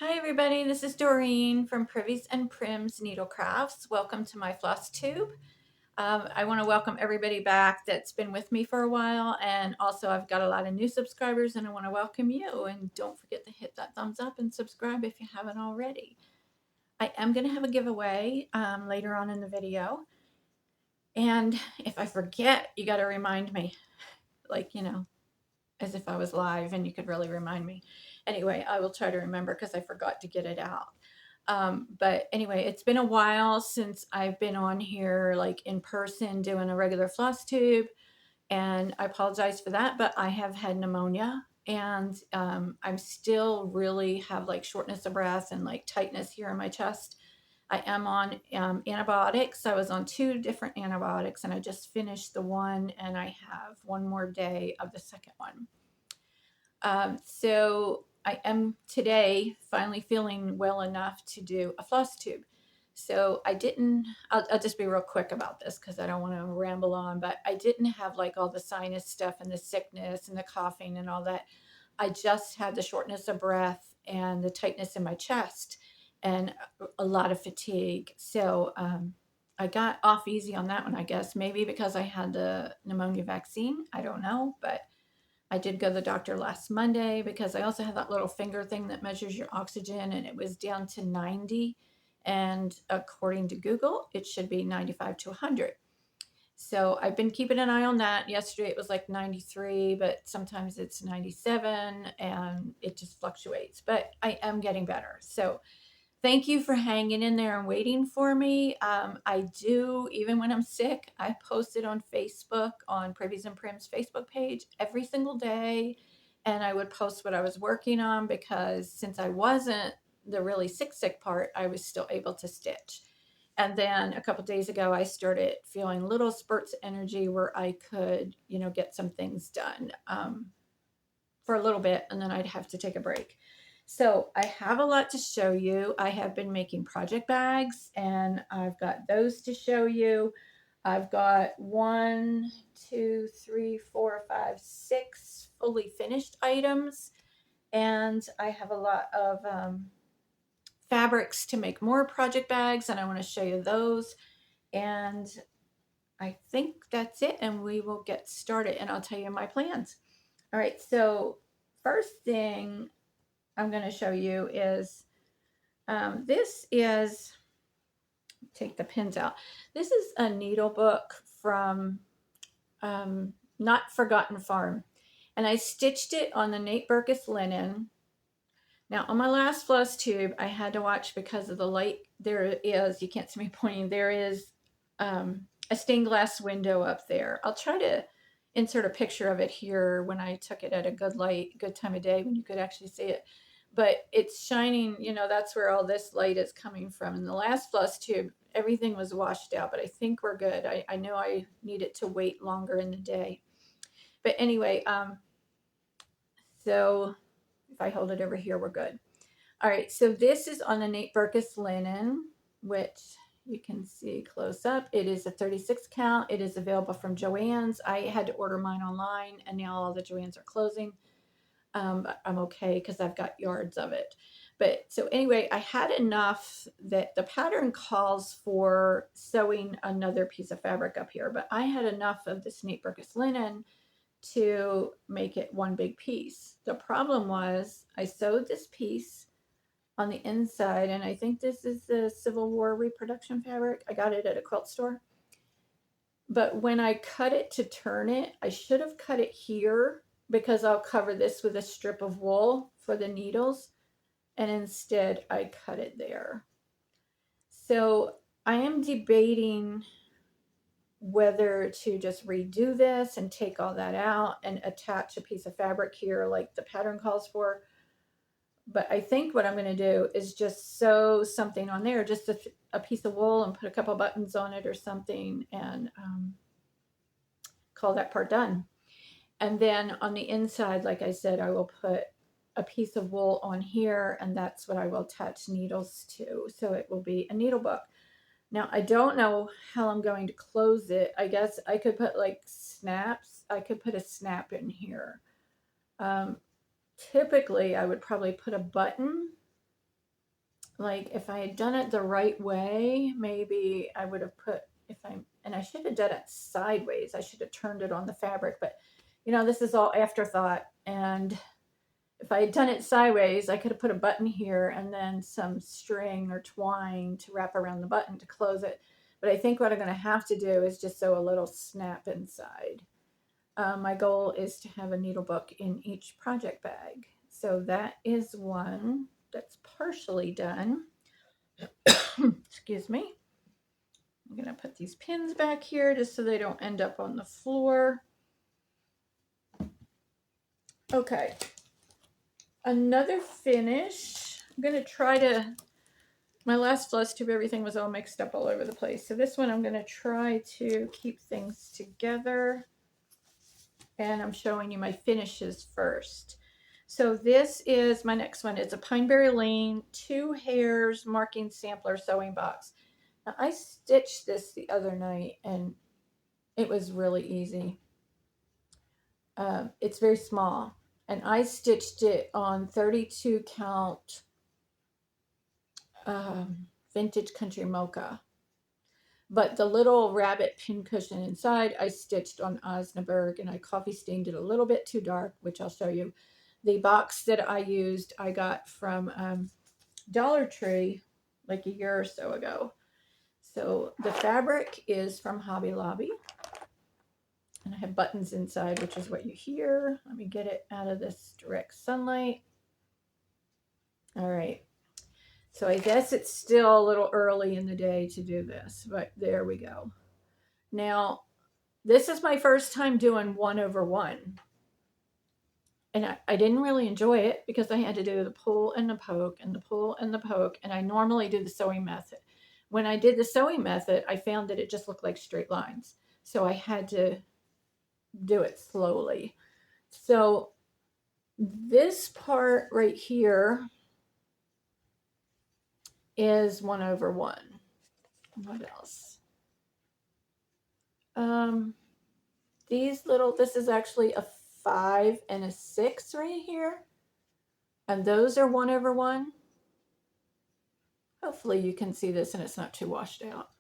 Hi everybody, this is Doreen from Privies and Prims Needlecrafts. Welcome to my floss tube. I want to welcome everybody back that's been with me for a while, and also I've got a lot of new subscribers and I want to welcome you, and don't forget to hit that thumbs up and subscribe if you haven't already. I am going to have a giveaway later on in the video, and if I forget, you got to remind me, like, as if I was live and you could really remind me. Anyway, I will try to remember because I forgot to get it out. But anyway, it's been a while since I've been on here like in person doing a regular floss tube, and I apologize for that, but I have had pneumonia, and I'm still really have like shortness of breath and like tightness here in my chest. I am on antibiotics. I was on 2 different antibiotics and I just finished the one, and I have one more day of the second one. So I am today finally feeling well enough to do a floss tube. So I'll just be real quick about this because I don't want to ramble on, but I didn't have like all the sinus stuff and the sickness and the coughing and all that. I just had the shortness of breath and the tightness in my chest and a lot of fatigue. So I got off easy on that one, I guess. Maybe because I had the pneumonia vaccine. I don't know, but I did go to the doctor last Monday because I also have that little finger thing that measures your oxygen, and it was down to 90. And according to Google, it should be 95 to 100. So I've been keeping an eye on that. Yesterday it was like 93, but sometimes it's 97 and it just fluctuates. But I am getting better. So thank you for hanging in there and waiting for me. I do, even when I'm sick, I post it on Facebook, on Privies and Prim's Facebook page every single day. And I would post what I was working on because since I wasn't the really sick part, I was still able to stitch. And then a couple days ago, I started feeling little spurts of energy where I could, get some things done for a little bit, and then I'd have to take a break. So I have a lot to show you. I have been making project bags, and I've got those to show you. I've got 1, 2, 3, 4, 5, 6 fully finished items, and I have a lot of fabrics to make more project bags, and I want to show you those. And I think that's it, and we will get started, and I'll tell you my plans. All right, so first thing I'm going to show you is this is, take the pins out. This is a needle book from Not Forgotten Farm. And I stitched it on the Nate Berkus linen. Now on my last floss tube, I had to watch because of the light. There is, you can't see me pointing, there is a stained glass window up there. I'll try to insert a picture of it here when I took it at a good light, good time of day when you could actually see it. But it's shining, that's where all this light is coming from. In the last floss tube, everything was washed out, but I think we're good. I know I need it to wait longer in the day. But anyway, so if I hold it over here, we're good. All right, so this is on the Nate Berkus linen, which you can see close up. It is a 36 count. It is available from Joann's. I had to order mine online, and now all the Joann's are closing. But I'm okay because I've got yards of it. But so anyway, I had enough that the pattern calls for sewing another piece of fabric up here, but I had enough of this Nate Berkus linen to make it one big piece. The problem was I sewed this piece on the inside, and I think this is the Civil War reproduction fabric. I got it at a quilt store. But when I cut it to turn it, I should have cut it here because I'll cover this with a strip of wool for the needles, and instead I cut it there. So I am debating whether to just redo this and take all that out and attach a piece of fabric here like the pattern calls for. But I think what I'm going to do is just sew something on there, just a piece of wool, and put a couple buttons on it or something, and call that part done. And then on the inside, like I said, I will put a piece of wool on here, and that's what I will attach needles to. So it will be a needle book. Now, I don't know how I'm going to close it. I guess I could put like snaps. I could put a snap in here. Typically, I would probably put a button like if I had done it the right way, maybe I would have put, and I should have done it sideways. I should have turned it on the fabric, but this is all afterthought. And if I had done it sideways, I could have put a button here and then some string or twine to wrap around the button to close it. But I think what I'm going to have to do is just sew a little snap inside. My goal is to have a needle book in each project bag. So that is one that's partially done. Excuse me. I'm going to put these pins back here just so they don't end up on the floor. Okay. Another finish. I'm going to try to, my last flosstube, everything was all mixed up all over the place. So this one I'm going to try to keep things together. And I'm showing you my finishes first. So this is my next one. It's a Pineberry Lane 2 hairs marking sampler sewing box. Now, I stitched this the other night and it was really easy. It's very small, and I stitched it on 32 count vintage country mocha. But the little rabbit pincushion inside, I stitched on Osnaburg, and I coffee stained it a little bit too dark, which I'll show you. The box that I used, I got from Dollar Tree like a year or so ago. So the fabric is from Hobby Lobby. And I have buttons inside, which is what you hear. Let me get it out of this direct sunlight. All right. So I guess it's still a little early in the day to do this, but there we go. Now, this is my first time doing 1/1. And I didn't really enjoy it because I had to do the pull and the poke and the pull and the poke. And I normally do the sewing method. When I did the sewing method, I found that it just looked like straight lines. So I had to do it slowly. So this part right here is 1/1. What else? This is actually a 5 and a 6 right here. And those are 1/1. Hopefully you can see this and it's not too washed out.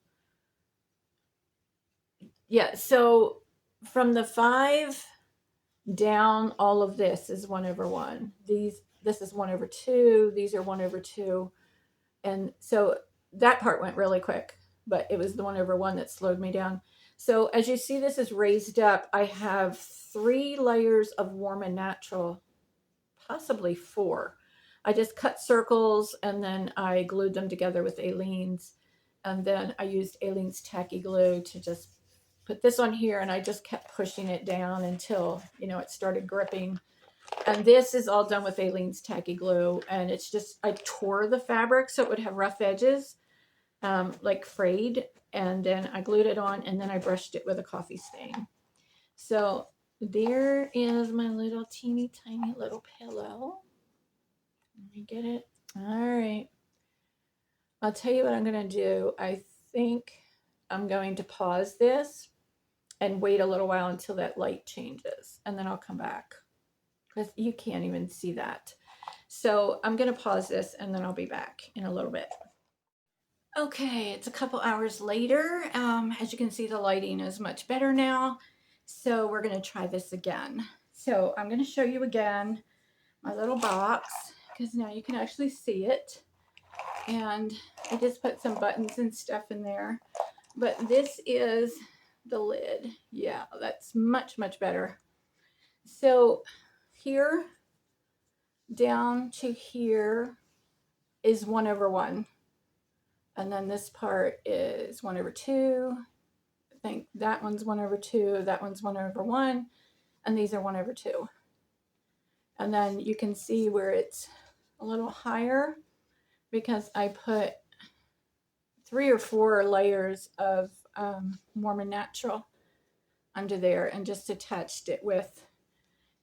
Yeah, so from the 5 down, all of this is 1/1. This is 1/2. These are 1/2. And so that part went really quick, but it was the 1/1 that slowed me down. So as you see, this is raised up. I have 3 layers of Warm and Natural, possibly 4. I just cut circles and then I glued them together with Aleene's. And then I used Aleene's tacky glue to just put this on here, and I just kept pushing it down until, it started gripping. And this is all done with Aleene's tacky glue, and it's just, I tore the fabric so it would have rough edges, like frayed, and then I glued it on, and then I brushed it with a coffee stain. So there is my little teeny tiny little pillow. Let me get it. All right. I'll tell you what I'm going to do. I think I'm going to pause this and wait a little while until that light changes, and then I'll come back because you can't even see that. So I'm going to pause this and then I'll be back in a little bit. Okay, it's a couple hours later. As you can see, the lighting is much better now. So we're going to try this again. So I'm going to show you again my little box because now you can actually see it. And I just put some buttons and stuff in there. But this is the lid. Yeah, that's much, much better. So here down to here is 1/1. And then this part is 1/2. I think that one's 1/2. That one's 1/1. And these are 1/2. And then you can see where it's a little higher because I put 3 or 4 layers of Warm and Natural under there and just attached it with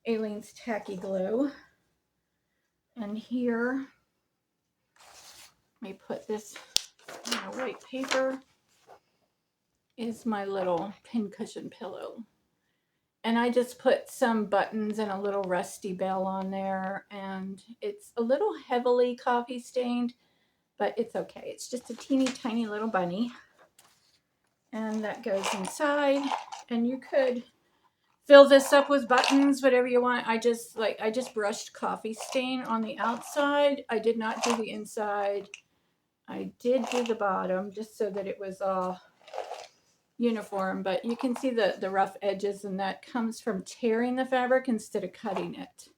Aleene's tacky glue. And here, let me put this on a white paper, is my little pincushion pillow. And I just put some buttons and a little rusty bell on there, and it's a little heavily coffee stained. but it's okay. It's just a teeny tiny little bunny. And that goes inside. And you could fill this up with buttons, whatever you want. I just brushed coffee stain on the outside. I did not do the inside. I did do the bottom just so that it was all uniform, but you can see the rough edges, and that comes from tearing the fabric instead of cutting it.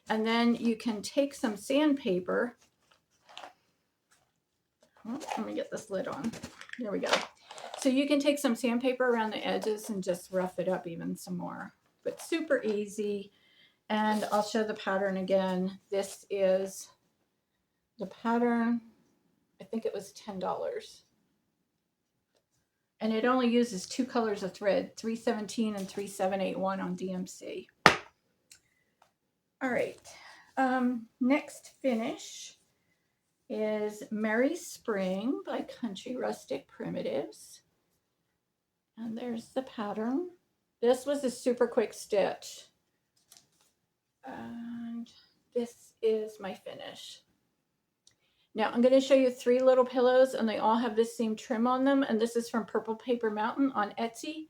And then you can take some sandpaper. Oh, let me get this lid on. There we go. So you can take some sandpaper around the edges and just rough it up even some more. But super easy. And I'll show the pattern again. This is the pattern. I think it was $10. And it only uses 2 colors of thread, 317 and 3781 on DMC. All right. Next finish is Merry Spring by Country Rustic Primitives. And there's the pattern. This was a super quick stitch. And this is my finish. Now I'm going to show you 3 little pillows, and they all have this same trim on them. And this is from Purple Paper Mountain on Etsy.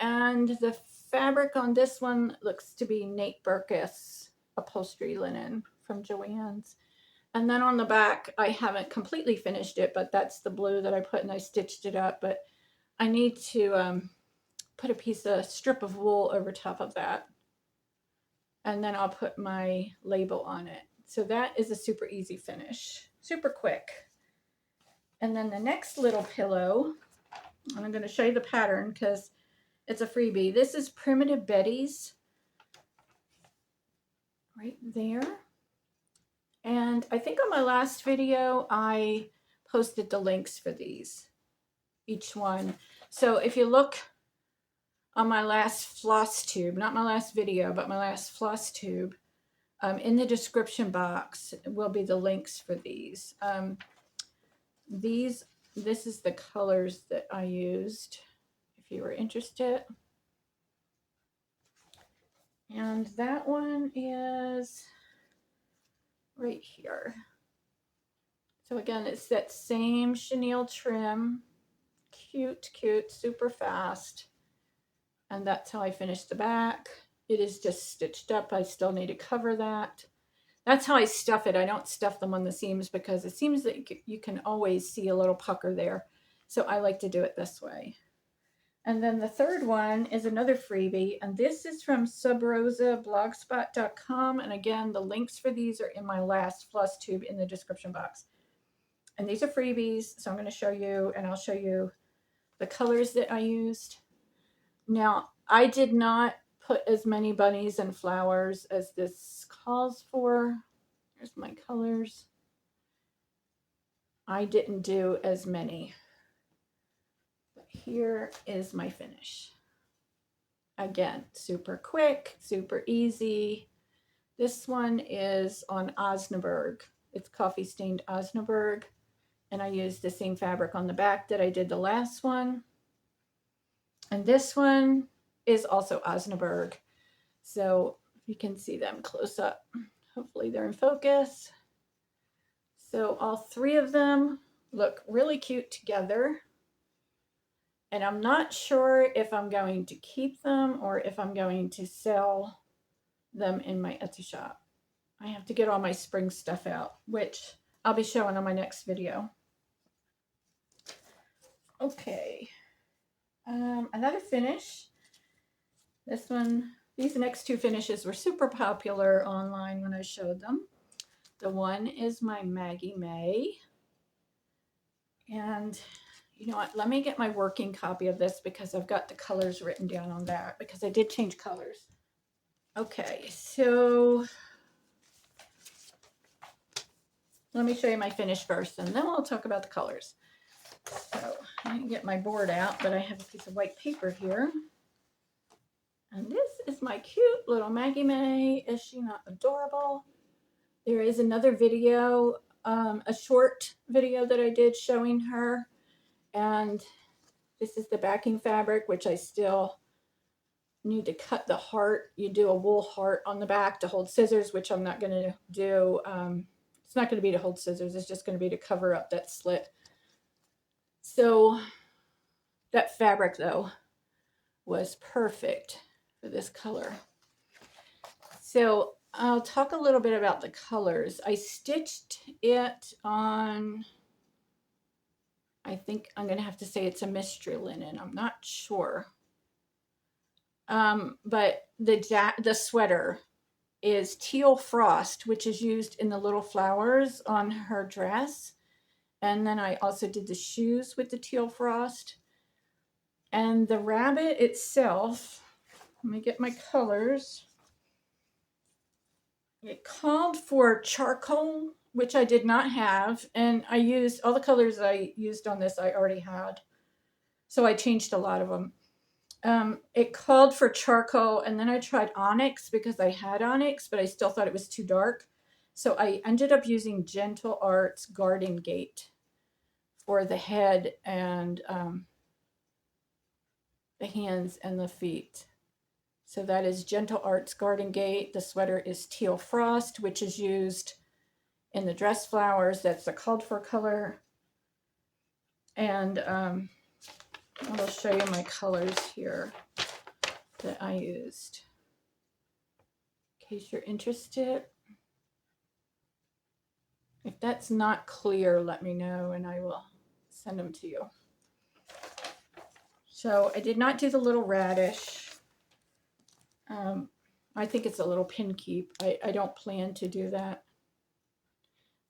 And the fabric on this one looks to be Nate Berkus upholstery linen from Joann's. And then on the back, I haven't completely finished it, but that's the blue that I put, and I stitched it up. But I need to put a strip of wool over top of that. And then I'll put my label on it. So that is a super easy finish. Super quick. And then the next little pillow, and I'm going to show you the pattern because it's a freebie. This is Primitive Betty's right there. And I think on my last video, I posted the links for these, each one. So if you look on my last floss tube, not my last video, but my last floss tube, in the description box will be the links for these. This is the colors that I used, if you were interested. And that one is right here. So again, it's that same chenille trim. Cute, cute, super fast. And that's how I finished the back. It is just stitched up. I still need to cover that. That's how I stuff it. I don't stuff them on the seams because it seems that you can always see a little pucker there. So I like to do it this way. And then the third one is another freebie. And this is from subrosablogspot.com. And again, the links for these are in my last floss tube in the description box. And these are freebies. So I'm going to show you, and I'll show you the colors that I used. Now, I did not put as many bunnies and flowers as this calls for. Here's my colors. I didn't do as many. But here is my finish. Again, super quick, super easy. This one is on Osnaburg. It's coffee stained Osnaburg. And I used the same fabric on the back that I did the last one. And this one is also Osnaburg. So you can see them close up. Hopefully they're in focus. So all 3 of them look really cute together. And I'm not sure if I'm going to keep them or if I'm going to sell them in my Etsy shop. I have to get all my spring stuff out, which I'll be showing on my next video. Okay. Another finish. This one, these next 2 finishes were super popular online when I showed them. The one is my Maggie May. And you know what, let me get my working copy of this because I've got the colors written down on that because I did change colors. Okay, so let me show you my finish first and then we'll talk about the colors. So I didn't get my board out, but I have a piece of white paper here. And this is my cute little Maggie May. Is she not adorable? There is another video, a short video that I did showing her. And this is the backing fabric, which I still need to cut the heart. You do a wool heart on the back to hold scissors, which I'm not going to do It's not going to be to hold scissors. It's just going to be to cover up that slit. So that fabric, though, was perfect for this color. So I'll talk a little bit about the colors. I stitched it on, I think I'm going to have to say it's a mystery linen. I'm not sure. But the sweater is teal frost, which is used in the little flowers on her dress. And then I also did the shoes with the teal frost. And the rabbit itself, let me get my colors. It called for charcoal, which I did not have. And I used all the colors I used on this, I already had. So I changed a lot of them. It called for charcoal, and then I tried onyx because I had onyx, but I still thought it was too dark. So I ended up using Gentle Arts Garden Gate for the head and the hands and the feet. So that is Gentle Arts Garden Gate. The sweater is Teal Frost, which is used in the dress flowers. That's the called for color. And I'll show you my colors here that I used, in case you're interested. If that's not clear, let me know and I will send them to you. So I did not do the little radish. I think it's a little pin keep. I don't plan to do that.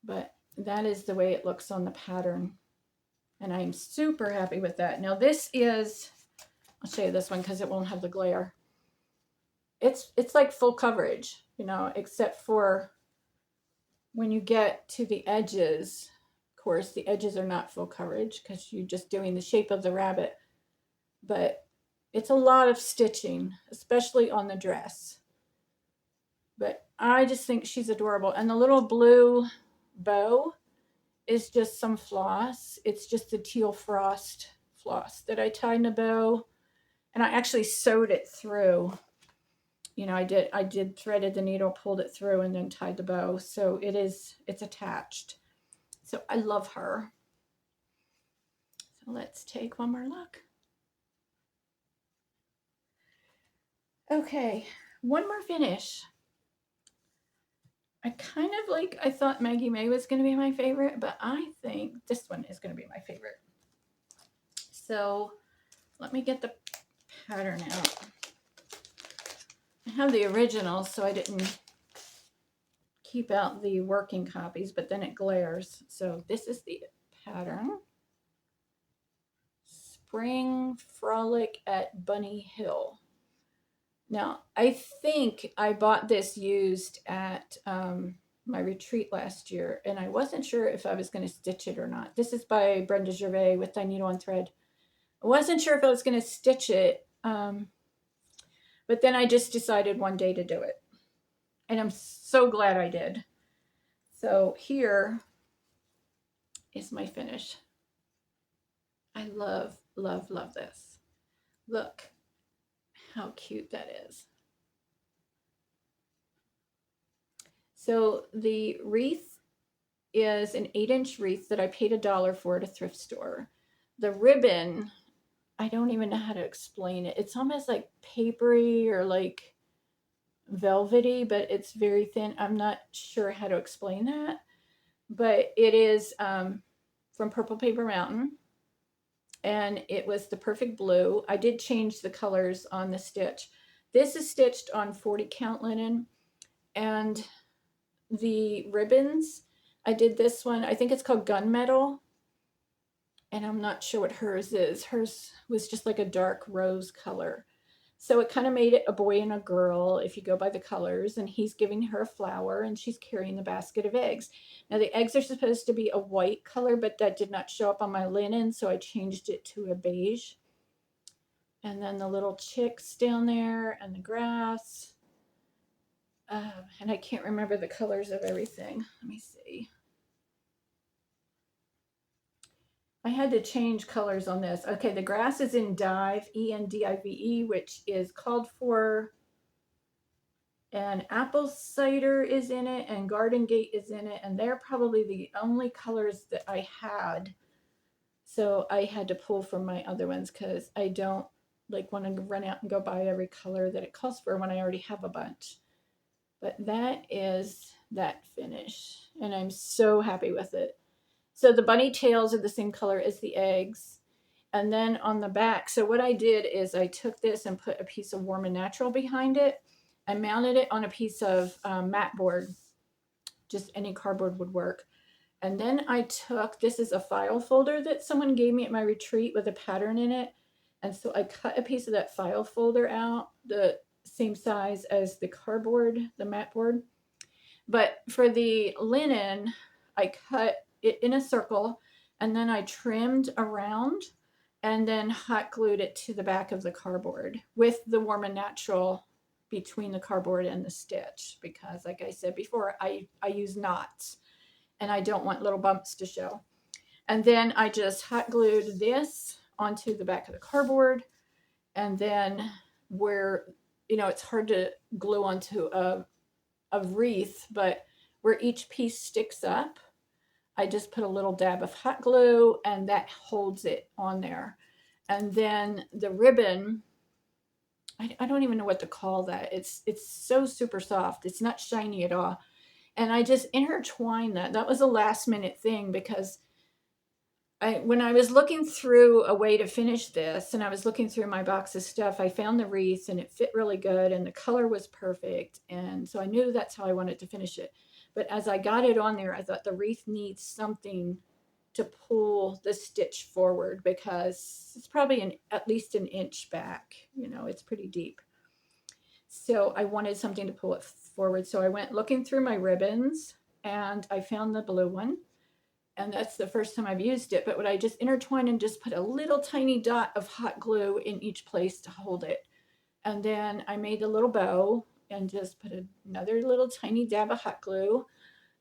But that is the way it looks on the pattern. And I'm super happy with that. Now this is, I'll show you this one because it won't have the glare. It's like full coverage, you know, except for when you get to the edges. Of course, the edges are not full coverage because you're just doing the shape of the rabbit. But it's a lot of stitching, especially on the dress. But I just think she's adorable. And the little blue bow is just some floss. It's just the Teal Frost floss that I tied in a bow. And I actually sewed it through. You know, I did threaded the needle, pulled it through, and then tied the bow. So it's attached. So I love her. So let's take one more look. Okay, one more finish. I thought Maggie May was going to be my favorite, but I think this one is going to be my favorite. So let me get the pattern out. I have the original, so I didn't keep out the working copies, but then it glares. So this is the pattern. Spring Frolic at Bunny Hill. Now, I think I bought this used at my retreat last year, and I wasn't sure if I was going to stitch it or not. This is by Brenda Gervais with Thy Needle and Thread. I wasn't sure if I was going to stitch it, but then I just decided one day to do it. And I'm so glad I did. So here is my finish. I love, love, love this. Look how cute that is. So the wreath is an 8-inch wreath that I paid $1 for at a thrift store. The ribbon, I don't even know how to explain it. It's almost like papery or like velvety, but it's very thin. I'm not sure how to explain that. But it is from Purple Paper Mountain. And it was the perfect blue. I did change the colors on the stitch. This is stitched on 40 count linen. And the ribbons, I did this one, I think it's called Gunmetal. And I'm not sure what hers is. Hers was just like a dark rose color. So it kind of made it a boy and a girl if you go by the colors. And he's giving her a flower and she's carrying the basket of eggs. Now the eggs are supposed to be a white color, but that did not show up on my linen. So I changed it to a beige. And then the little chicks down there and the grass. And I can't remember the colors of everything. Let me see. I had to change colors on this. Okay, the grass is in Dive, Endive, which is called for and apple cider is in it, and garden gate is in it, and they're probably the only colors that I had. So I had to pull from my other ones because I don't like want to run out and go buy every color that it calls for when I already have a bunch. But that is that finish, and I'm so happy with it. So the bunny tails are the same color as the eggs. And then on the back, so what I did is I took this and put a piece of Warm and Natural behind it. I mounted it on a piece of mat board, just any cardboard would work. And then I took, this is a file folder that someone gave me at my retreat with a pattern in it. And so I cut a piece of that file folder out, the same size as the cardboard, the mat board. But for the linen, I cut it in a circle and then I trimmed around and then hot glued it to the back of the cardboard with the Warm and Natural between the cardboard and the stitch, because like I said before, I use knots and I don't want little bumps to show. And then I just hot glued this onto the back of the cardboard. And then where, it's hard to glue onto a wreath, but where each piece sticks up, I just put a little dab of hot glue and that holds it on there. And then the ribbon, I don't even know what to call that. It's so super soft. It's not shiny at all. And I just intertwined that. That was a last minute thing because when I was looking through a way to finish this and I was looking through my box of stuff, I found the wreath and it fit really good and the color was perfect. And so I knew that's how I wanted to finish it. But as I got it on there, I thought the wreath needs something to pull the stitch forward because it's probably at least an inch back. It's pretty deep. So I wanted something to pull it forward. So I went looking through my ribbons and I found the blue one. And that's the first time I've used it. But what I just intertwined and just put a little tiny dot of hot glue in each place to hold it. And then I made a little bow and just put another little tiny dab of hot glue.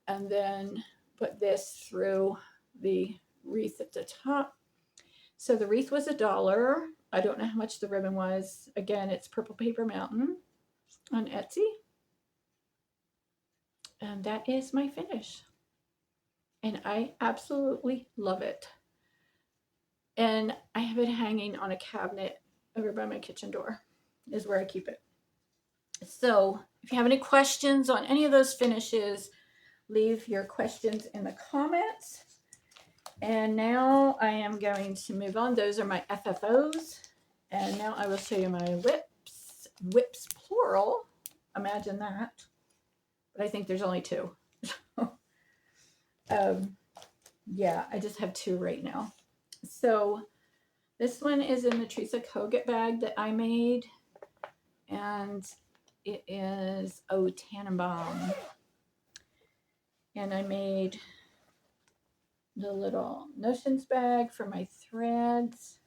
And then put this through the wreath at the top. So the wreath was $1. I don't know how much the ribbon was. Again, it's Purple Paper Mountain on Etsy. And that is my finish. And I absolutely love it. And I have it hanging on a cabinet over by my kitchen door, is where I keep it. So if you have any questions on any of those finishes, leave your questions in the comments. And now I am going to move on. Those are my FFOs. And now I will show you my whips. Whips plural. Imagine that. But I think there's only 2. Yeah, I just have 2 right now. So this one is in the Teresa Kogut bag that I made. And it is Tannenbaum. And I made the little notions bag for my threads.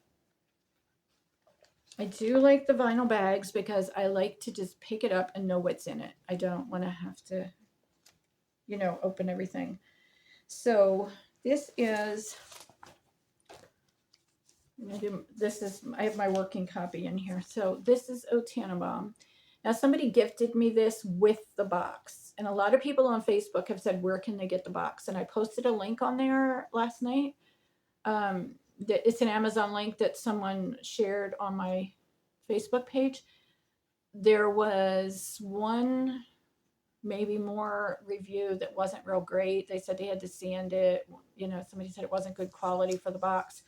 I do like the vinyl bags because I like to just pick it up and know what's in it. I don't want to have to, open everything. So this is, I have my working copy in here. So this is Tannenbaum. Now somebody gifted me this with the box. And a lot of people on Facebook have said, where can they get the box? And I posted a link on there last night. It's an Amazon link that someone shared on my Facebook page. There was one, maybe more review that wasn't real great. They said they had to sand it. Somebody said it wasn't good quality for the box.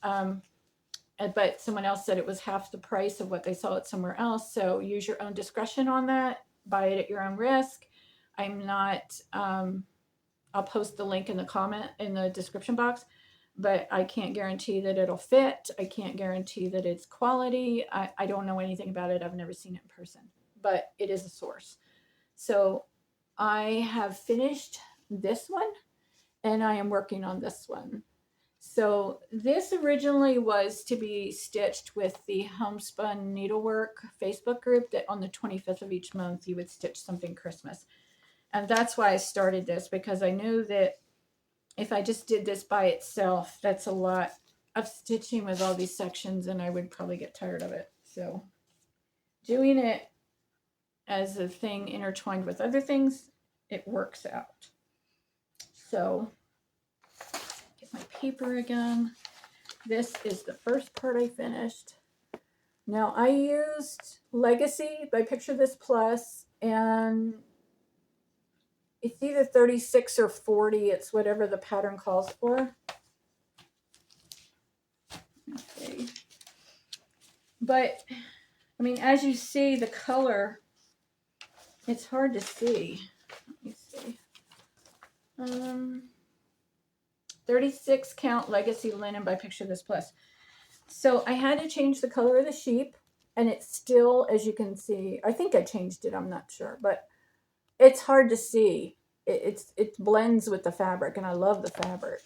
But someone else said it was half the price of what they saw it somewhere else. So use your own discretion on that. Buy it at your own risk. I'm not, I'll post the link in the description box, but I can't guarantee that it'll fit. I can't guarantee that it's quality. I don't know anything about it. I've never seen it in person, but it is a source. So I have finished this one and I am working on this one. So this originally was to be stitched with the Homespun Needlework Facebook group that on the 25th of each month you would stitch something Christmas. And that's why I started this, because I knew that if I just did this by itself, that's a lot of stitching with all these sections and I would probably get tired of it. So doing it as a thing intertwined with other things, it works out. So get my paper again. This is the first part I finished. Now I used Legacy by Picture This Plus, and it's either 36 or 40. It's whatever the pattern calls for. Okay. But, I mean, as you see, the color, it's hard to see. Let me see. 36 count Legacy linen by Picture This Plus. So I had to change the color of the sheep, and it's still, as you can see, I think I changed it, I'm not sure, but it's hard to see. It blends with the fabric, and I love the fabric.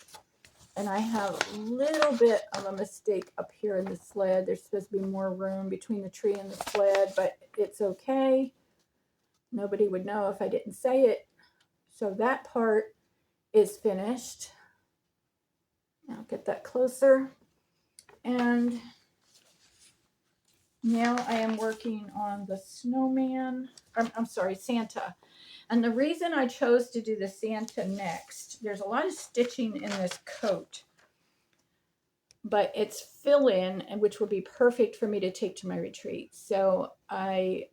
And I have a little bit of a mistake up here in the sled. There's supposed to be more room between the tree and the sled, but it's okay. Nobody would know if I didn't say it. So that part is finished. I'll get that closer. And now I am working on the snowman. I'm sorry, Santa. And the reason I chose to do the Santa next, there's a lot of stitching in this coat, but it's fill-in, which will be perfect for me to take to my retreat. So I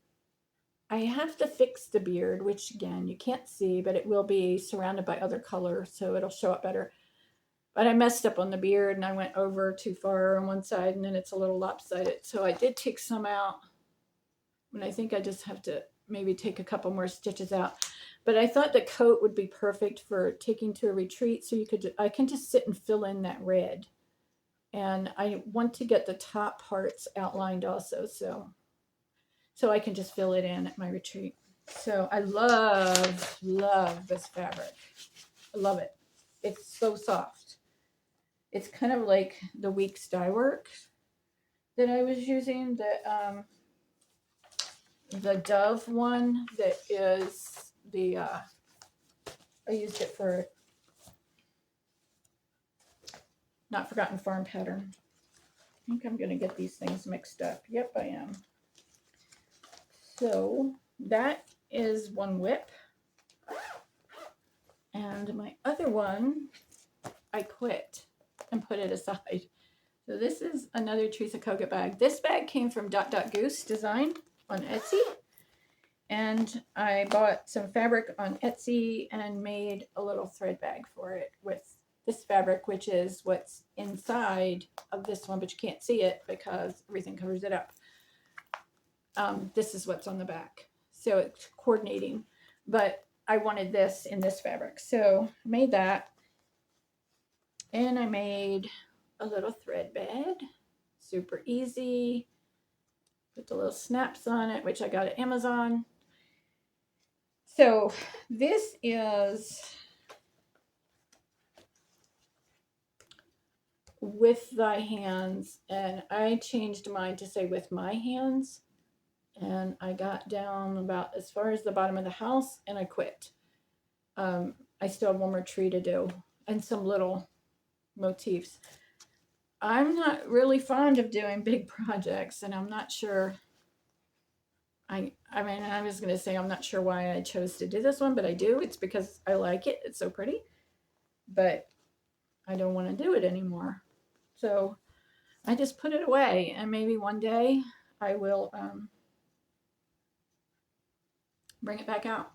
have to fix the beard, which again, you can't see, but it will be surrounded by other color, so it'll show up better. But I messed up on the beard, and I went over too far on one side, and then it's a little lopsided. So I did take some out, and I think I just have to maybe take a couple more stitches out. But I thought the coat would be perfect for taking to a retreat, so I can just sit and fill in that red. And I want to get the top parts outlined also, so I can just fill it in at my retreat. So I love this fabric. I love it. It's so soft. It's kind of like the Weeks Dye Work that I was using, the Dove one that is the, I used it for Not Forgotten Farm pattern. I think I'm going to get these things mixed up. Yep, I am. So that is one whip. And my other one, I quit and put it aside. So this is another Teresa Kogut bag. This bag came from Goose Design on Etsy. And I bought some fabric on Etsy and made a little thread bag for it with this fabric, which is what's inside of this one, but you can't see it because everything covers it up. This is what's on the back. So it's coordinating. But I wanted this in this fabric. So I made that. And I made a little thread bed. Super easy. Put the little snaps on it, which I got at Amazon. So this is With Thy Hands, and I changed mine to say With My Hands, and I got down about as far as the bottom of the house, and I quit. I still have one more tree to do, and some little motifs. I'm not really fond of doing big projects, and I'm not sure. I mean, I was going to say I'm not sure why I chose to do this one, but I do. It's because I like it. It's so pretty. But I don't want to do it anymore. So I just put it away, and maybe one day I will bring it back out.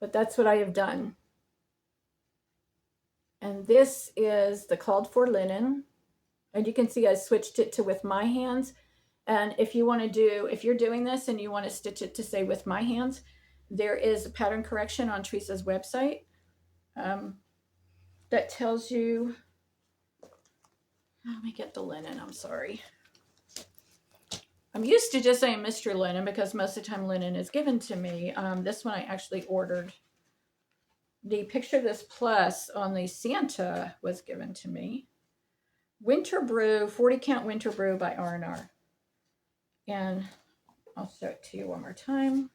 But that's what I have done. And this is the called for linen. And you can see I switched it to With My Hands. And if you want to do, if you're doing this and you want to stitch it to say With My Hands, there is a pattern correction on Teresa's website that tells you, let me get the linen, I'm sorry. I'm used to just saying Mr. Linen because most of the time linen is given to me. This one I actually ordered. The Picture This Plus on the Santa was given to me. Winter Brew, 40 count Winter Brew by R&R. And I'll show it to you one more time.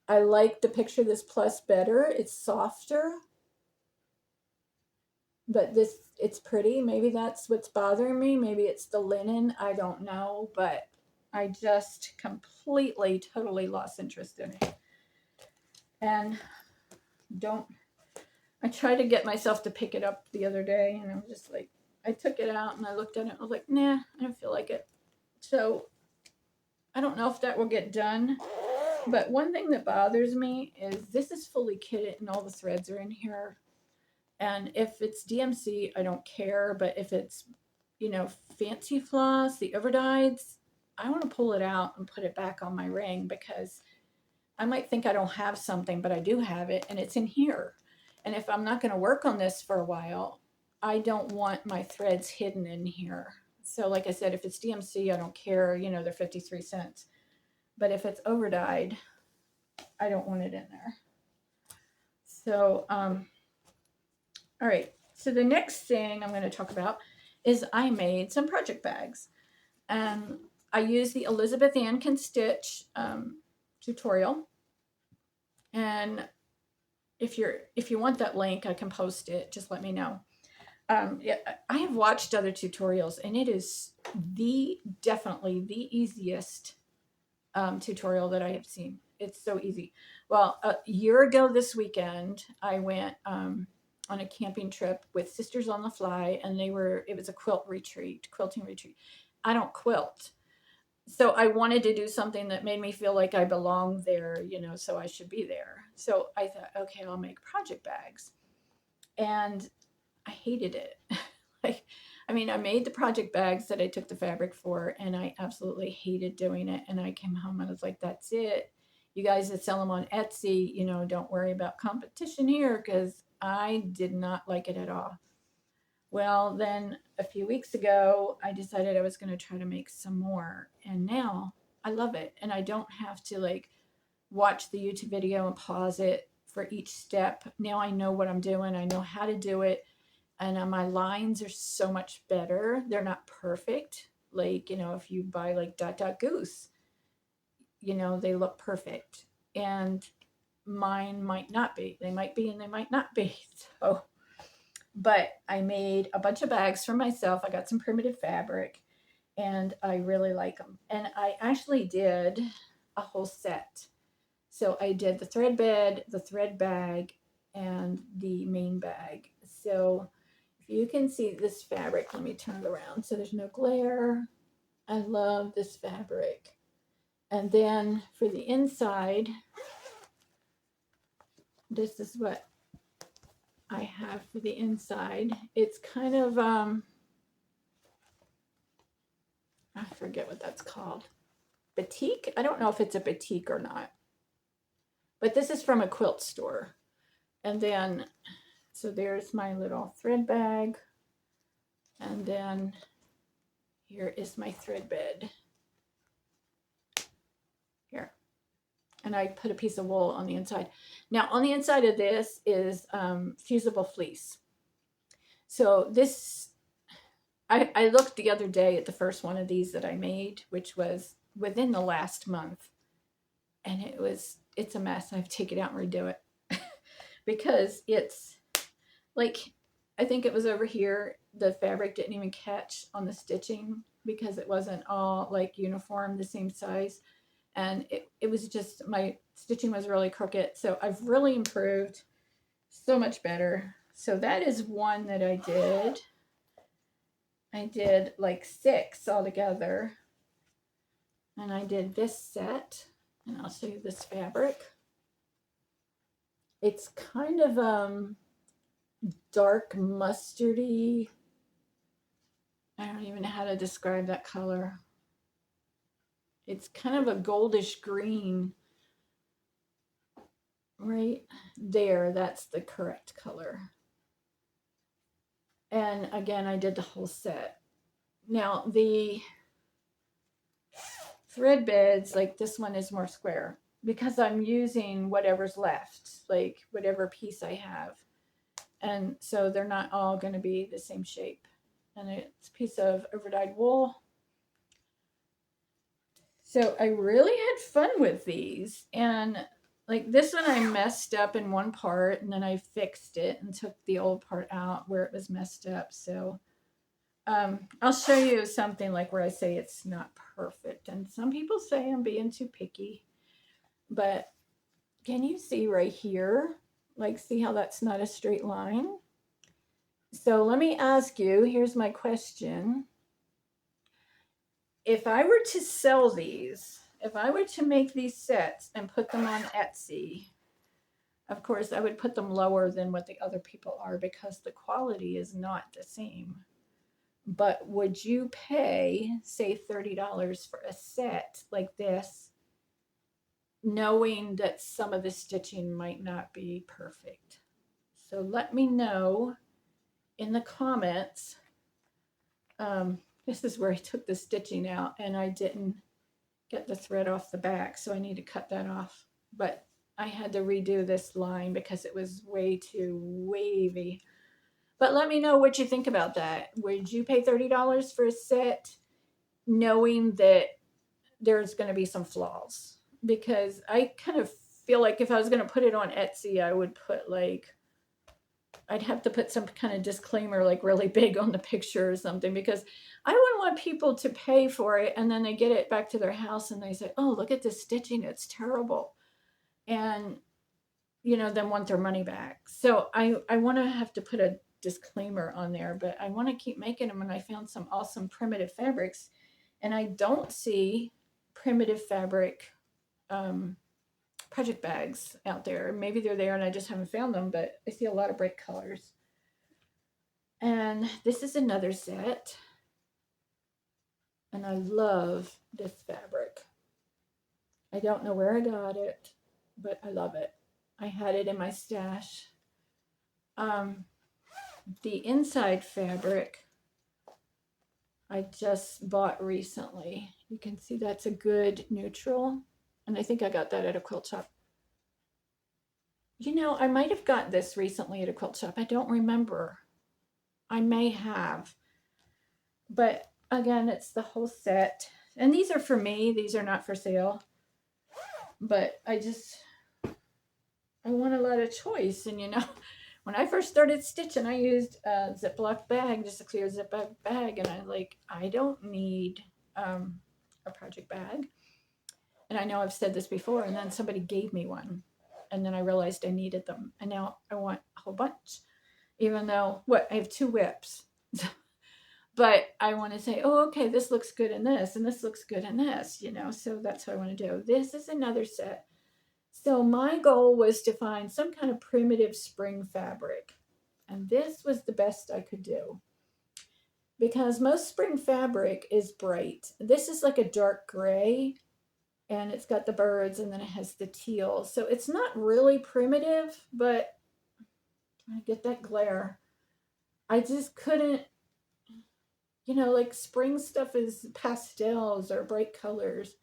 I like the Picture This Plus better. It's softer. But this, it's pretty. Maybe that's what's bothering me. Maybe it's the linen. I don't know. But I just completely, totally lost interest in it. And don't, I tried to get myself to pick it up the other day, and I'm just like, I took it out and I looked at it. I was like, nah, I don't feel like it. So I don't know if that will get done. But one thing that bothers me is this is fully kitted and all the threads are in here. And if it's DMC, I don't care. But if it's, fancy floss, the overdyes, I want to pull it out and put it back on my ring, because I might think I don't have something, but I do have it and it's in here. And if I'm not going to work on this for a while, I don't want my threads hidden in here. So like I said, if it's DMC, I don't care, they're 53 cents. But if it's overdyed, I don't want it in there. So, all right. So the next thing I'm going to talk about is I made some project bags. And I used the Elizabeth Ann Can Stitch tutorial. And if you want that link, I can post it. Just let me know. Yeah, I have watched other tutorials, and it is definitely the easiest tutorial that I have seen. It's so easy. Well, a year ago this weekend, I went on a camping trip with Sisters on the Fly, and it was a quilting retreat. I don't quilt. So I wanted to do something that made me feel like I belonged there, so I should be there. So I thought, okay, I'll make project bags. And I hated it. I made the project bags that I took the fabric for, and I absolutely hated doing it. And I came home and I was like, that's it. You guys that sell them on Etsy, don't worry about competition here, because I did not like it at all. Well, then a few weeks ago, I decided I was going to try to make some more. And now I love it. And I don't have to watch the YouTube video and pause it for each step. Now I know what I'm doing. I know how to do it. And my lines are so much better. They're not perfect. If you buy Dot Dot Goose, they look perfect. And mine might not be. They might be and they might not be. So, but I made a bunch of bags for myself. I got some primitive fabric, and I really like them. And I actually did a whole set. So I did the thread bed, the thread bag, and the main bag. So if you can see this fabric, let me turn it around so there's no glare. I love this fabric. And then for the inside, this is what I have for the inside. It's kind of, I forget what that's called. Batik? I don't know if it's a batik or not. But this is from a quilt store. And then, so there's my little thread bag. And then here is my thread bed. Here. And I put a piece of wool on the inside. Now, on the inside of this is fusible fleece. So this, I looked the other day at the first one of these that I made, which was within the last month. And it's a mess. I have to take it out and redo it. Because it's I think it was over here, the fabric didn't even catch on the stitching because it wasn't all uniform, the same size. And it was just, my stitching was really crooked. So I've really improved, so much better. So that is one that I did. I did 6 altogether. And I did this set, and I'll show you this fabric. It's kind of dark mustardy. I don't even know how to describe that color. It's kind of a goldish green. Right there, that's the correct color. And again, I did the whole set. Now, the thread beds, this one is more square because I'm using whatever's left, whatever piece I have. And so they're not all going to be the same shape. And it's a piece of overdyed wool. So I really had fun with these. And this one I messed up in one part, and then I fixed it and took the old part out where it was messed up. So I'll show you something like where I say it's not perfect. And some people say I'm being too picky. But can you see right here? Like, see how that's not a straight line? So let me ask you, here's my question. If I were to sell these, if I were to make these sets and put them on Etsy, of course, I would put them lower than what the other people are because the quality is not the same. But would you pay, say, $30 for a set like this, knowing that some of the stitching might not be perfect? So let me know in the comments. This is where I took the stitching out and I didn't get the thread off the back, so I need to cut that off. But I had to redo this line because it was way too wavy. But let me know what you think about that. Would you pay $30 for a set knowing that there's going to be some flaws? Because I kind of feel like if I was going to put it on Etsy, I would put like, I'd have to put some kind of disclaimer like really big on the picture or something, because I wouldn't want people to pay for it and then they get it back to their house and they say, oh, look at this stitching, it's terrible. And, you know, then want their money back. So I want to have to put a disclaimer on there, but I want to keep making them. And I found some awesome primitive fabrics, and I don't see primitive fabric project bags out there. Maybe they're there and I just haven't found them, but I see a lot of bright colors. And this is another set. And I love this fabric. I don't know where I got it, but I love it. I had it in my stash. The inside fabric I just bought recently. You can see that's a good neutral. And I think I got that at a quilt shop. You know, I might have gotten this recently at a quilt shop. I don't remember. I may have. But again, it's the whole set. And these are for me. These are not for sale. But I want a lot of choice. And you know, when I first started stitching, I used a Ziploc bag, just a clear Ziploc bag. And I don't need a project bag. And I know I've said this before, and then somebody gave me one. And then I realized I needed them. And now I want a whole bunch. Even though, I have 2 whips. But I want to say, oh, okay, this looks good in this, and this looks good in this, you know. So that's what I want to do. This is another set. So my goal was to find some kind of primitive spring fabric. And this was the best I could do. Because most spring fabric is bright. This is like a dark gray. And it's got the birds, and then it has the teal. So it's not really primitive, but I get that glare. I just couldn't, you know, like spring stuff is pastels or bright colors,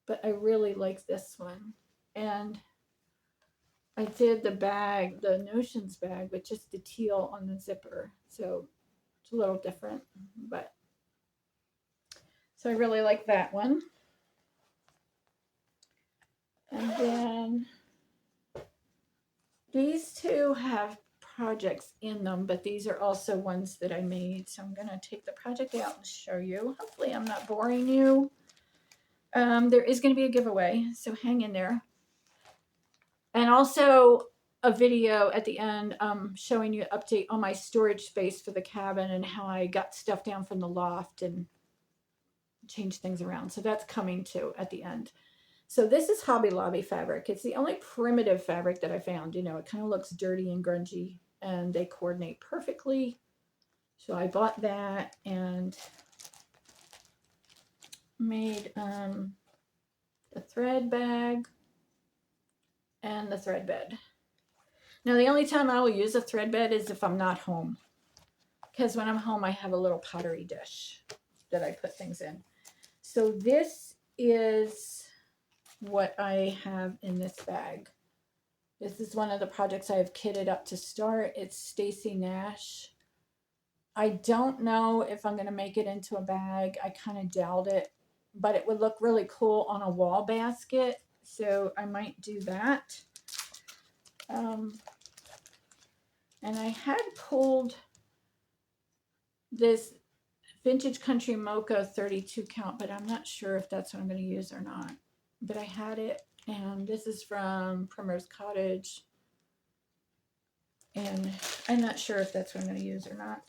but I really like this one. And I did the bag, the Notions bag, with just the teal on the zipper. So it's a little different, but so I really like that one. And then these 2 have projects in them, but these are also ones that I made. So I'm going to take the project out and show you. Hopefully I'm not boring you. There is going to be a giveaway, so hang in there. And also a video at the end showing you an update on my storage space for the cabin and how I got stuff down from the loft and changed things around. So that's coming too at the end. So this is Hobby Lobby fabric. It's the only primitive fabric that I found. You know, it kind of looks dirty and grungy, and they coordinate perfectly. So I bought that and made the thread bag and the thread bed. Now, the only time I will use a thread bed is if I'm not home. Because when I'm home, I have a little pottery dish that I put things in. So this is what I have in this bag. This is one of the projects I have kitted up to start. It's Stacy Nash. I don't know if I'm going to make it into a bag. I kind of doubt it, but it would look really cool on a wall basket. So I might do that. And I had pulled this Vintage Country Mocha 32 count, but I'm not sure if that's what I'm going to use or not. But I had it, and this is from Primrose Cottage. And I'm not sure if that's what I'm going to use or not.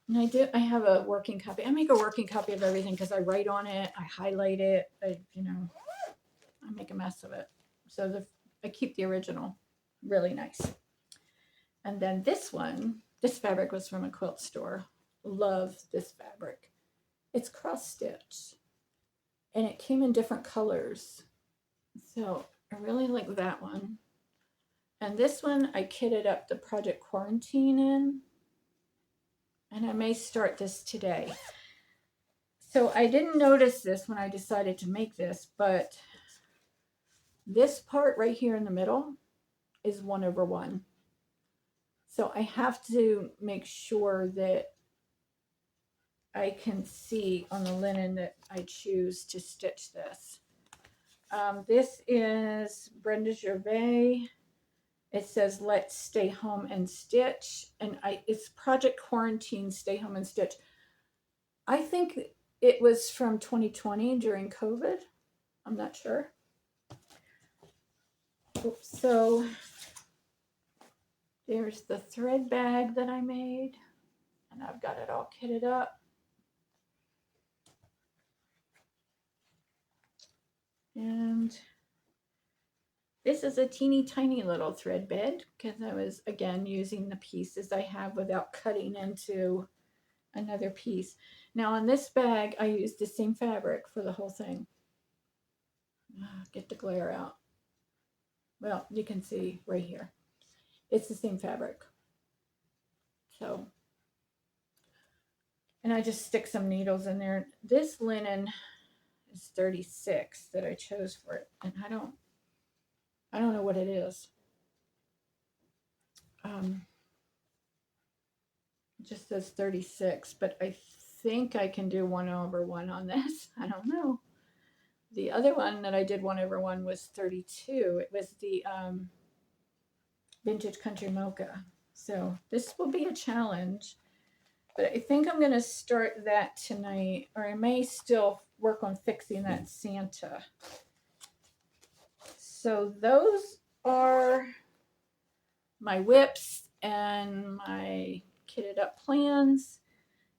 And I have a working copy. I make a working copy of everything because I write on it, I highlight it, I make a mess of it. So I keep the original. Really nice. And then this fabric was from a quilt store. Love this fabric. It's cross stitch. And it came in different colors. So I really like that one. And this one I kitted up the Project Quarantine in. And I may start this today. So I didn't notice this when I decided to make this, but this part right here in the middle is 1/1. So I have to make sure that I can see on the linen that I choose to stitch this. This is Brenda Gervais. It says, let's stay home and stitch. And it's Project Quarantine, stay home and stitch. I think it was from 2020 during COVID. I'm not sure. Oops, so there's the thread bag that I made. And I've got it all kitted up. And this is a teeny tiny little thread bed because I was, again, using the pieces I have without cutting into another piece. Now on this bag, I used the same fabric for the whole thing. Get the glare out. Well, you can see right here. It's the same fabric. So, and I just stick some needles in there. This linen is 36 that I chose for it. And I don't know what it is. It just says 36, but I think I can do 1/1 on this. I don't know. The other one that I did 1/1 was 32. It was the Vintage Country Mocha. So this will be a challenge, but I think I'm going to start that tonight, or I may still work on fixing that Santa. So those are my whips and my kitted up plans.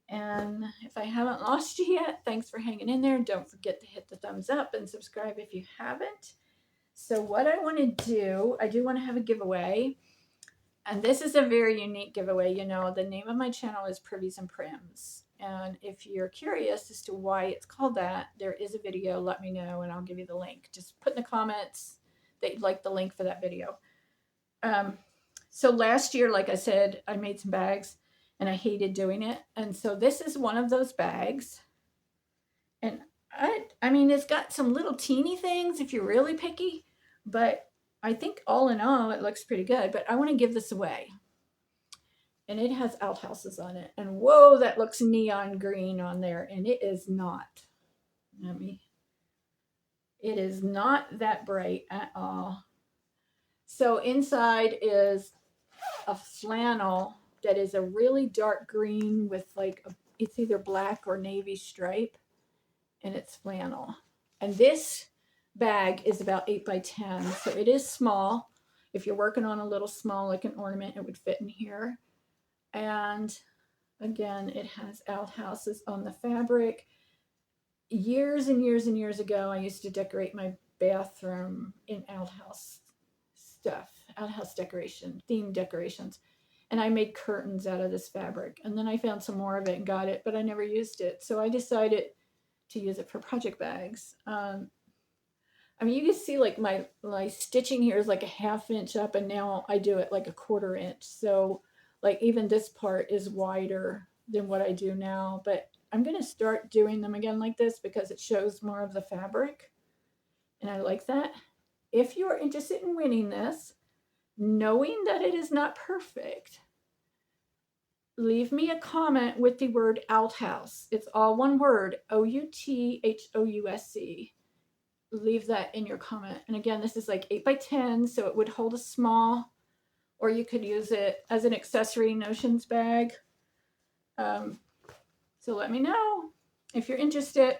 And if I haven't lost you yet, thanks for hanging in there. Don't forget to hit the thumbs up and subscribe if you haven't. So what I want to do, I do want to have a giveaway. And this is a very unique giveaway. You know, the name of my channel is Privies and Prims. And if you're curious as to why it's called that, there is a video. Let me know and I'll give you the link. Just put in the comments that you'd like the link for that video. So last year, like I said, I made some bags and I hated doing it. And so this is one of those bags. And I mean, it's got some little teeny things if you're really picky, but I think all in all, it looks pretty good. But I want to give this away. And it has outhouses on it. And whoa, that looks neon green on there. And it is not. It is not that bright at all. So inside is a flannel that is a really dark green with like, it's either black or navy stripe. And it's flannel. And this bag is about 8 by 10. So it is small. If you're working on a little small, like an ornament, it would fit in here. And again, it has outhouses on the fabric. Years and years and years ago, I used to decorate my bathroom in outhouse stuff, outhouse decoration, themed decorations. And I made curtains out of this fabric. And then I found some more of it and got it, but I never used it. So I decided to use it for project bags. I mean, you can see like my stitching here is like a 1/2 inch up, and now I do it like a 1/4 inch. So like even this part is wider than what I do now, but I'm going to start doing them again like this because it shows more of the fabric. And I like that. If you're interested in winning this, knowing that it is not perfect, leave me a comment with the word outhouse. It's all one word, OUTHOUSE. Leave that in your comment. And again, this is like 8 by 10, so it would hold a small, or you could use it as an accessory notions bag. So let me know if you're interested.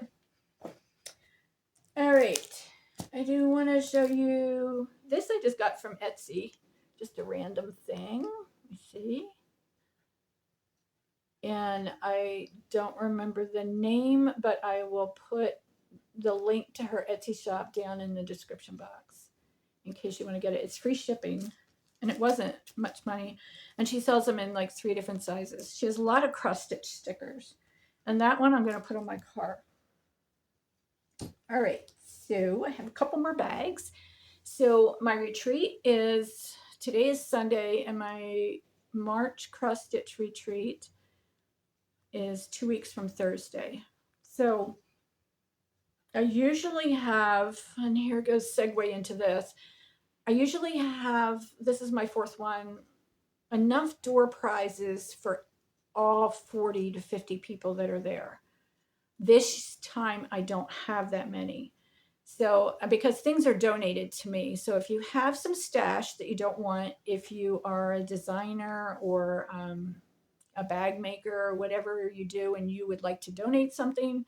All right. I do want to show you this. I just got from Etsy. Just a random thing. Let me see. And I don't remember the name, but I will put the link to her Etsy shop down in the description box in case you want to get it. It's free shipping, and it wasn't much money. And she sells them in like 3 different sizes. She has a lot of cross stitch stickers, and that one I'm going to put on my cart. All right, so I have a couple more bags. So my retreat is, today is Sunday, and my March cross stitch retreat is 2 weeks from Thursday. So I usually have, and here goes segue into this. I usually have, this is my 4th one, enough door prizes for all 40 to 50 people that are there. This time I don't have that many. So, because things are donated to me. So if you have some stash that you don't want, if you are a designer or a bag maker or whatever you do, and you would like to donate something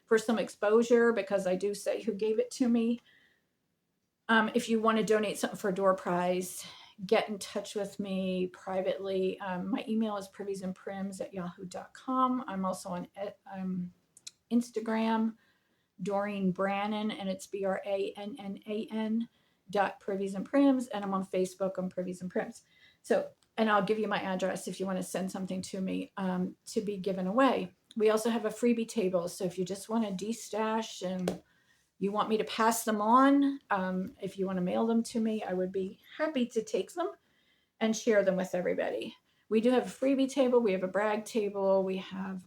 for some exposure, because I do say who gave it to me. If you want to donate something for a door prize, get in touch with me privately. My email is priviesandprims@yahoo.com. I'm also on Instagram, Doreen Brannan, and it's BRANNAN .priviesandprims, and I'm on Facebook on Privies and Prims. So, and I'll give you my address if you want to send something to me to be given away. We also have a freebie table, so if you just want to de-stash and you want me to pass them on, if you want to mail them to me, I would be happy to take them and share them with everybody. We do have a freebie table, we have a brag table, we have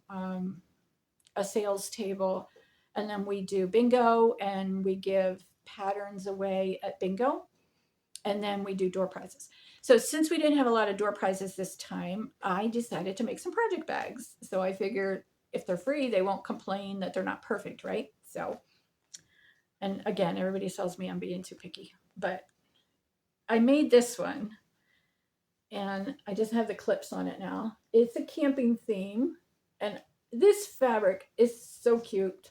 a sales table, and then we do bingo, and we give patterns away at bingo, and then we do door prizes. So since we didn't have a lot of door prizes this time, I decided to make some project bags. So I figure if they're free, they won't complain that they're not perfect, right? So, and again, everybody tells me I'm being too picky, but I made this one, and I just have the clips on it now. It's a camping theme, and this fabric is so cute.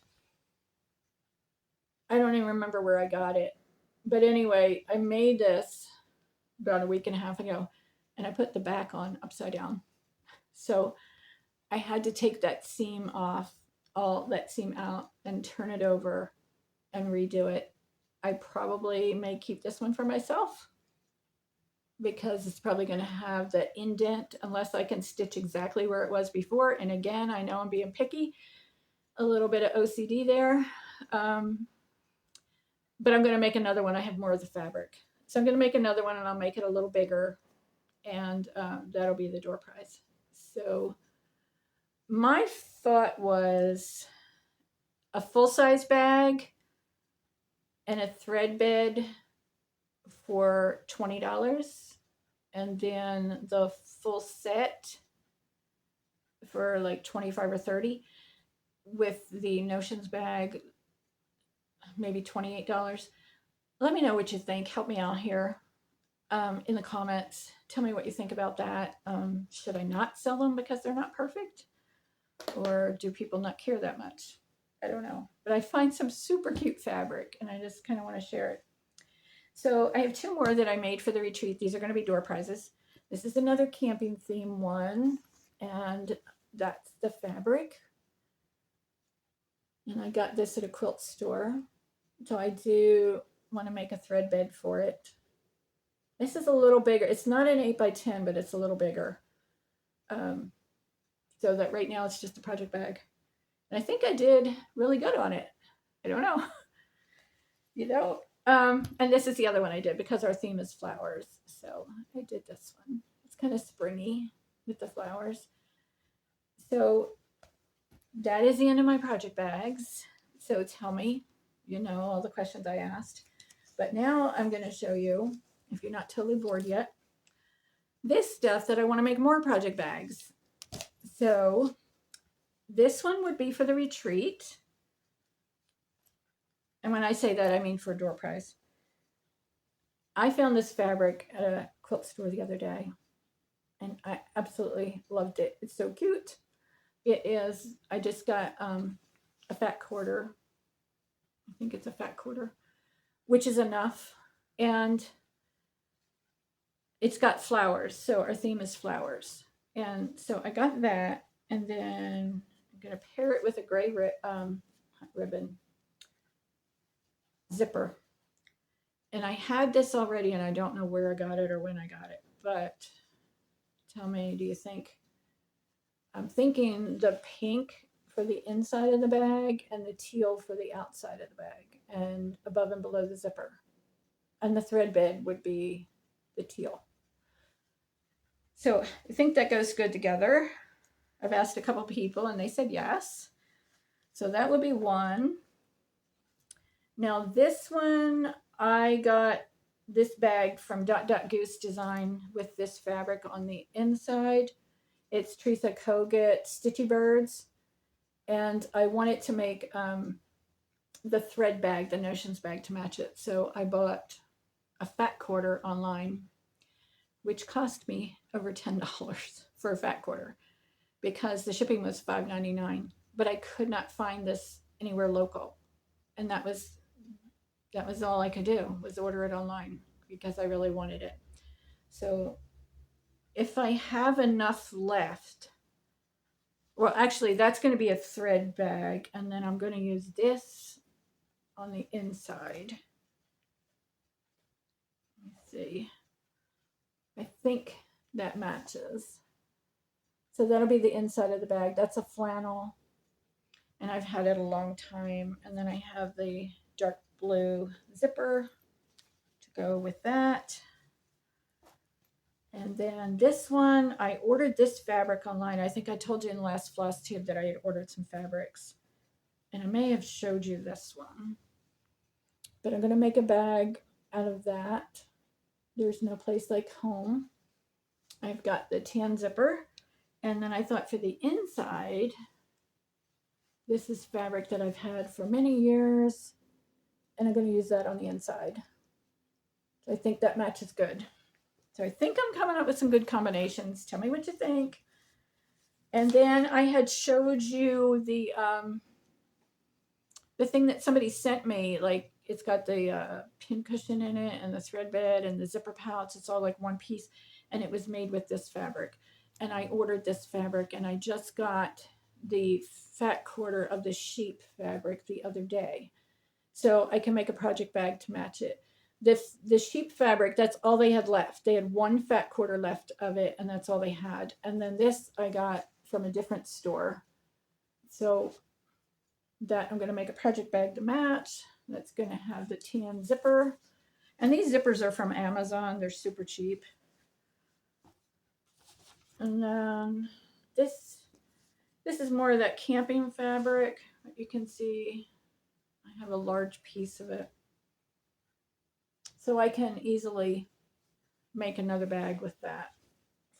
I don't even remember where I got it. But anyway, I made this about a week and a half ago, and I put the back on upside down. So I had to take that seam off, all that seam out, and turn it over and redo it. I probably may keep this one for myself because it's probably going to have the indent unless I can stitch exactly where it was before. And again, I know I'm being picky, a little bit of OCD there. But I'm going to make another one. I have more of the fabric. So I'm going to make another one, and I'll make it a little bigger, and that'll be the door prize. So my thought was a full-size bag and a thread bed for $20, and then the full set for like 25 or 30, with the notions bag maybe $28. Let me know what you think. Help me out here in the comments. Tell me what you think about that. Should I not sell them because they're not perfect? Or do people not care that much? I don't know. But I find some super cute fabric, and I just kind of want to share it. So I have 2 more that I made for the retreat. These are going to be door prizes. This is another camping theme one, and that's the fabric. And I got this at a quilt store. So I do want to make a thread bed for it. This is a little bigger. It's not an 8x10, but it's a little bigger. So that right now it's just a project bag. And I think I did really good on it. I don't know. You know? And this is the other one I did because our theme is flowers. So I did this one. It's kind of springy with the flowers. So that is the end of my project bags. So tell me, you know, all the questions I asked. But now I'm going to show you, if you're not totally bored yet, this stuff that I want to make more project bags. So this one would be for the retreat. And when I say that, I mean for a door prize. I found this fabric at a quilt store the other day, and I absolutely loved it. It's so cute. it is, I just got a fat quarter. I think it's a fat quarter, which is enough. And it's got flowers. So our theme is flowers. And so I got that. And then I'm going to pair it with a gray ribbon zipper. And I had this already, and I don't know where I got it or when I got it. But tell me, do you think? I'm thinking the pink for the inside of the bag and the teal for the outside of the bag, and above and below the zipper. And the thread bed would be the teal. So I think that goes good together. I've asked a couple people and they said yes. So that would be one. Now this one, I got this bag from Goose Design with this fabric on the inside. It's Teresa Kogut Stitchy Birds. And I wanted to make the thread bag, the Notions bag, to match it. So I bought a fat quarter online, which cost me over $10 for a fat quarter because the shipping was $5.99. But I could not find this anywhere local. And that was all I could do, was order it online because I really wanted it. So if I have enough left, well, actually, that's going to be a thread bag, and then I'm going to use this on the inside. Let's see. I think that matches. So that'll be the inside of the bag. That's a flannel, and I've had it a long time. And then I have the dark blue zipper to go with that. And then this one, I ordered this fabric online. I think I told you in the last floss tube that I had ordered some fabrics. And I may have showed you this one. But I'm going to make a bag out of that. There's no place like home. I've got the tan zipper. And then I thought for the inside, this is fabric that I've had for many years. And I'm going to use that on the inside. So I think that matches good. So I think I'm coming up with some good combinations. Tell me what you think. And then I had showed you the thing that somebody sent me. Like, it's got the pin cushion in it and the thread bed and the zipper pouch. It's all like one piece. And it was made with this fabric. And I ordered this fabric. And I just got the fat quarter of the sheep fabric the other day. So I can make a project bag to match it. The sheep fabric, that's all they had left. They had one fat quarter left of it, and that's all they had. And then this I got from a different store. So that I'm going to make a project bag to match. That's going to have the tan zipper. And these zippers are from Amazon. They're super cheap. And then this is more of that camping fabric. You can see I have a large piece of it. So I can easily make another bag with that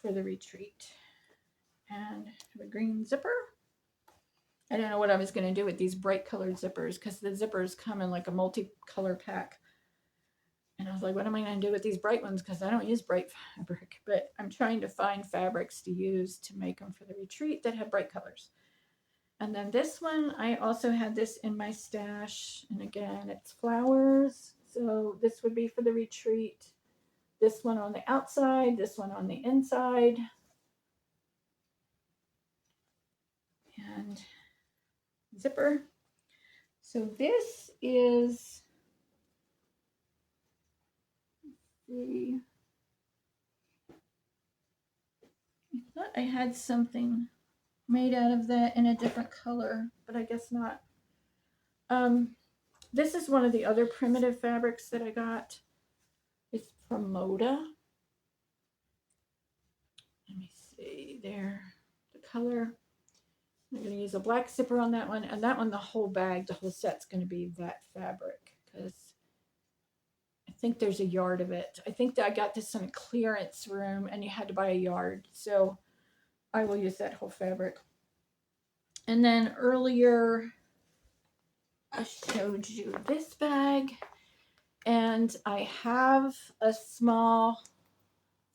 for the retreat. And have a green zipper. I don't know what I was going to do with these bright colored zippers because the zippers come in like a multi-color pack. And I was like, what am I going to do with these bright ones? Because I don't use bright fabric. But I'm trying to find fabrics to use to make them for the retreat that have bright colors. And then this one, I also had this in my stash. And again, it's flowers. So this would be for the retreat. This one on the outside, this one on the inside. And zipper. So this is, I thought I had something made out of that in a different color, but I guess not. This is one of the other primitive fabrics that I got. It's from Moda. Let me see there. The color. I'm going to use a black zipper on that one. And that one, the whole bag, the whole set's going to be that fabric. Because I think there's a yard of it. I think that I got this in a clearance room and you had to buy a yard. So I will use that whole fabric. And then earlier, I showed you this bag, and I have a small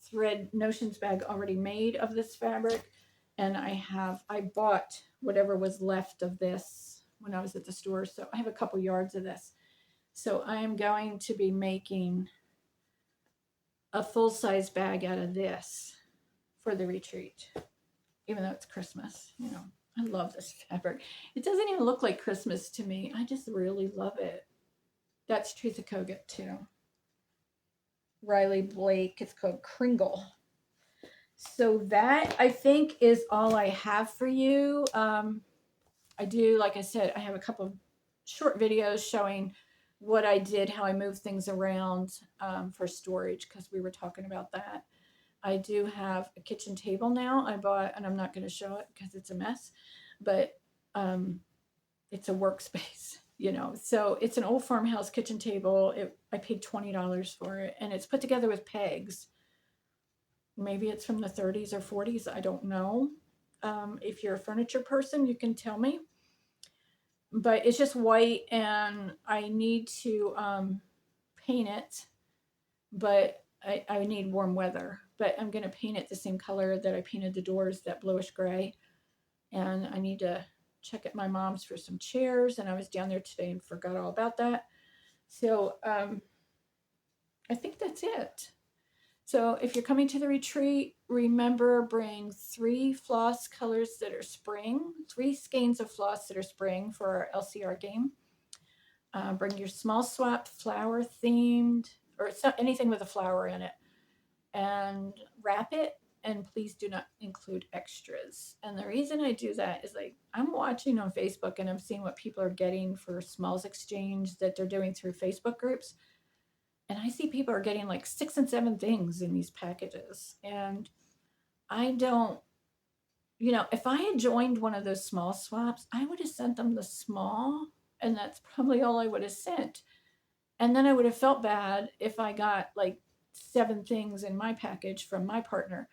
thread Notions bag already made of this fabric. And I bought whatever was left of this when I was at the store. So I have a couple yards of this. So I am going to be making a full-size bag out of this for the retreat, even though it's Christmas. I love this fabric. It doesn't even look like Christmas to me. I just really love it. That's Teresa Kogut too. Riley Blake. It's called Kringle. So that, I think, is all I have for you. I do, like I said, I have a couple of short videos showing what I did, how I moved things around for storage, because we were talking about that. I do have a kitchen table now I bought, and I'm not going to show it because it's a mess, but it's a workspace, So it's an old farmhouse kitchen table. I paid $20 for it, and it's put together with pegs. Maybe it's from the 30s or 40s. I don't know. If you're a furniture person, you can tell me. But it's just white, and I need to paint it, but I need warm weather. But I'm going to paint it the same color that I painted the doors, that bluish gray. And I need to check at my mom's for some chairs, and I was down there today and forgot all about that. So I think that's it. So if you're coming to the retreat, remember, bring 3 floss colors that are spring, 3 skeins of floss that are spring for our LCR game. Bring your small swap flower themed, or anything with a flower in it, and wrap it. And please do not include extras. And the reason I do that is, like, I'm watching on Facebook and I'm seeing what people are getting for smalls exchange that they're doing through Facebook groups. And I see people are getting like 6 and 7 things in these packages. And I don't, if I had joined one of those small swaps, I would have sent them the small, and that's probably all I would have sent. And then I would have felt bad if I got like 7 things in my package from my partner.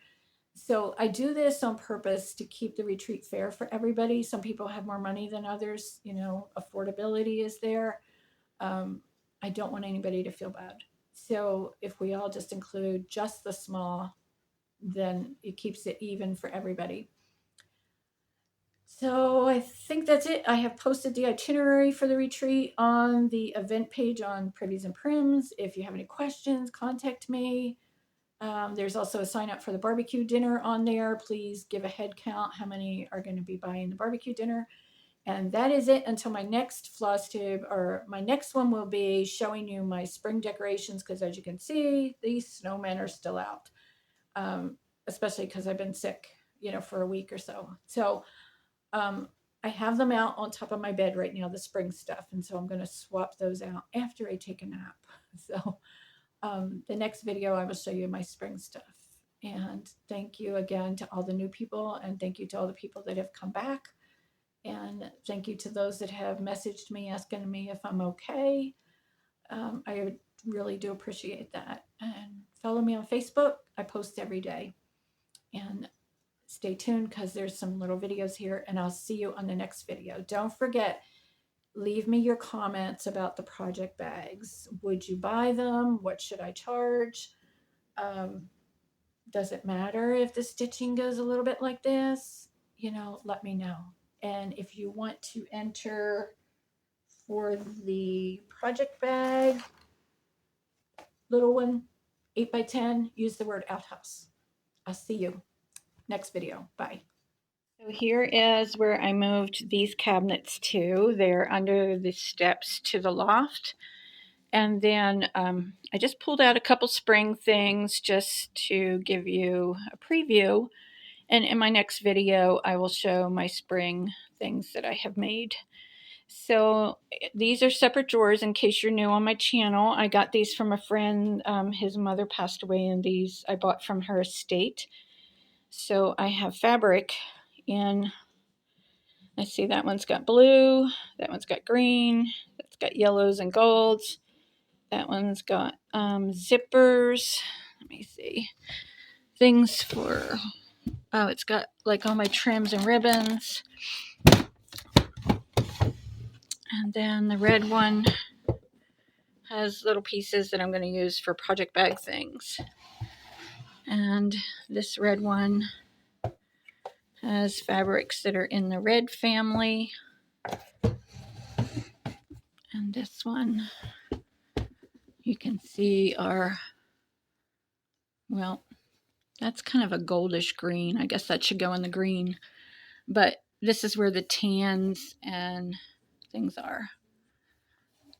So I do this on purpose to keep the retreat fair for everybody. Some people have more money than others. Affordability is there. I don't want anybody to feel bad. So if we all just include just the small, then it keeps it even for everybody. So I think that's it. I have posted the itinerary for the retreat on the event page on Privies and Prims. If you have any questions, contact me. There's also a sign up for the barbecue dinner on there. Please give a head count how many are going to be buying the barbecue dinner. And that is it until my next floss tube, or my next one will be showing you my spring decorations, because as you can see, these snowmen are still out, especially because I've been sick, for a week or so. So I have them out on top of my bed right now, the spring stuff. And so I'm going to swap those out after I take a nap. So the next video, I will show you my spring stuff. And thank you again to all the new people, and thank you to all the people that have come back. And thank you to those that have messaged me asking me if I'm okay. I really do appreciate that. And follow me on Facebook. I post every day. And stay tuned, because there's some little videos here, and I'll see you on the next video. Don't forget, leave me your comments about the project bags. Would you buy them? What should I charge? Does it matter if the stitching goes a little bit like this? Let me know. And if you want to enter for the project bag, little one, 8x10, use the word outhouse. I'll see you next video. Bye. So here is where I moved these cabinets to. They're under the steps to the loft. And then I just pulled out a couple spring things just to give you a preview. And in my next video, I will show my spring things that I have made. So these are separate drawers in case you're new on my channel. I got these from a friend. His mother passed away, and these I bought from her estate. So I have fabric in, I see that one's got blue, that one's got green, that's got yellows and golds. That one's got zippers. Let me see. Things for, it's got like all my trims and ribbons. And then the red one has little pieces that I'm going to use for project bag things. And this red one has fabrics that are in the red family. And this one, you can see are, well, that's kind of a goldish green. I guess that should go in the green. But this is where the tans and things are.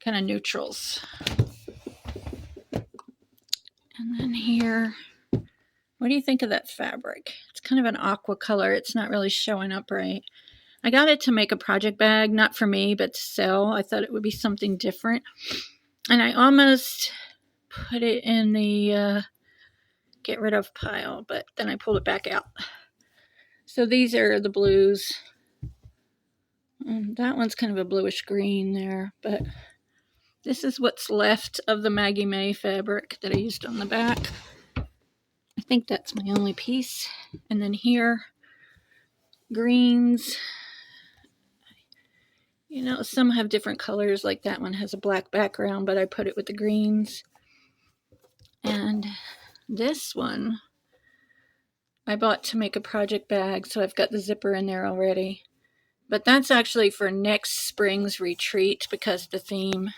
Kind of neutrals. And then here, what do you think of that fabric? It's kind of an aqua color. It's not really showing up right. I got it to make a project bag, not for me, but to sell. I thought it would be something different. And I almost put it in the get rid of pile, but then I pulled it back out. So these are the blues. And that one's kind of a bluish green there, but this is what's left of the Maggie May fabric that I used on the back. I think that's my only piece. And then here, greens. You know, some have different colors, like that one has a black background, but I put it with the greens. And this one I bought to make a project bag, so I've got the zipper in there already. But that's actually for next spring's retreat because the theme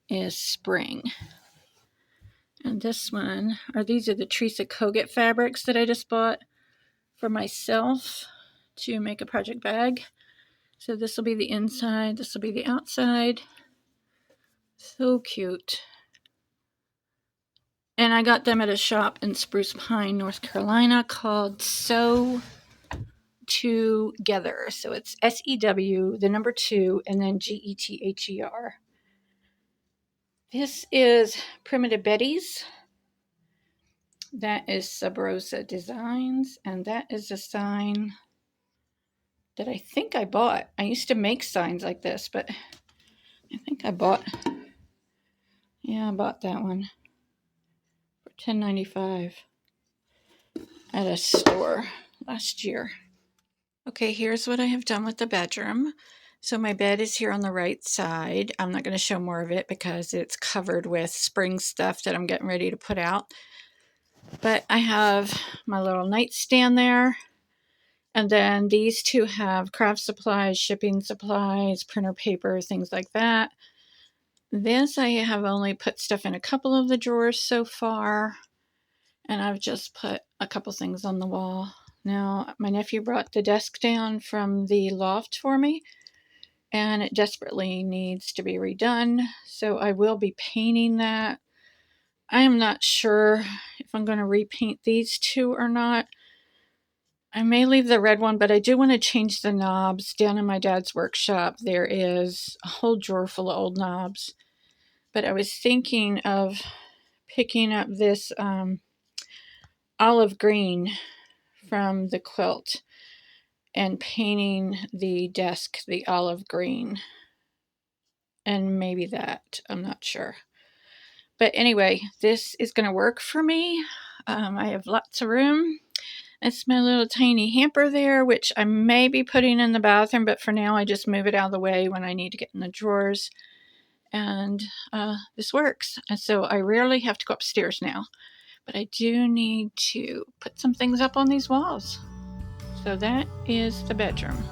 is spring. And this one, these are the Teresa Kogut fabrics that I just bought for myself to make a project bag. So this will be the inside, this will be the outside. So cute. And I got them at a shop in Spruce Pine, North Carolina called Sew Together. So it's SEW, the number 2, and then GETHER. This is Primitive Betty's. That is Sub Rosa Designs, and that is a sign that I think I bought. I used to make signs like this, but I think I bought, I bought that one for $10.95 at a store last year. Okay, here's what I have done with the bedroom. So my bed is here on the right side. I'm not going to show more of it because it's covered with spring stuff that I'm getting ready to put out. But I have my little nightstand there. And then these two have craft supplies, shipping supplies, printer paper, things like that. This I have only put stuff in a couple of the drawers so far. And I've just put a couple things on the wall. Now, my nephew brought the desk down from the loft for me, and it desperately needs to be redone. So I will be painting that. I am not sure if I'm going to repaint these two or not. I may leave the red one, but I do want to change the knobs. Down in my dad's workshop, there is a whole drawer full of old knobs. But I was thinking of picking up this olive green from the quilt and painting the desk the olive green. And maybe that, I'm not sure. But anyway, this is going to work for me. I have lots of room. It's my little tiny hamper there, which I may be putting in the bathroom, but for now I just move it out of the way when I need to get in the drawers. And this works. And so I rarely have to go upstairs now, but I do need to put some things up on these walls. So that is the bedroom.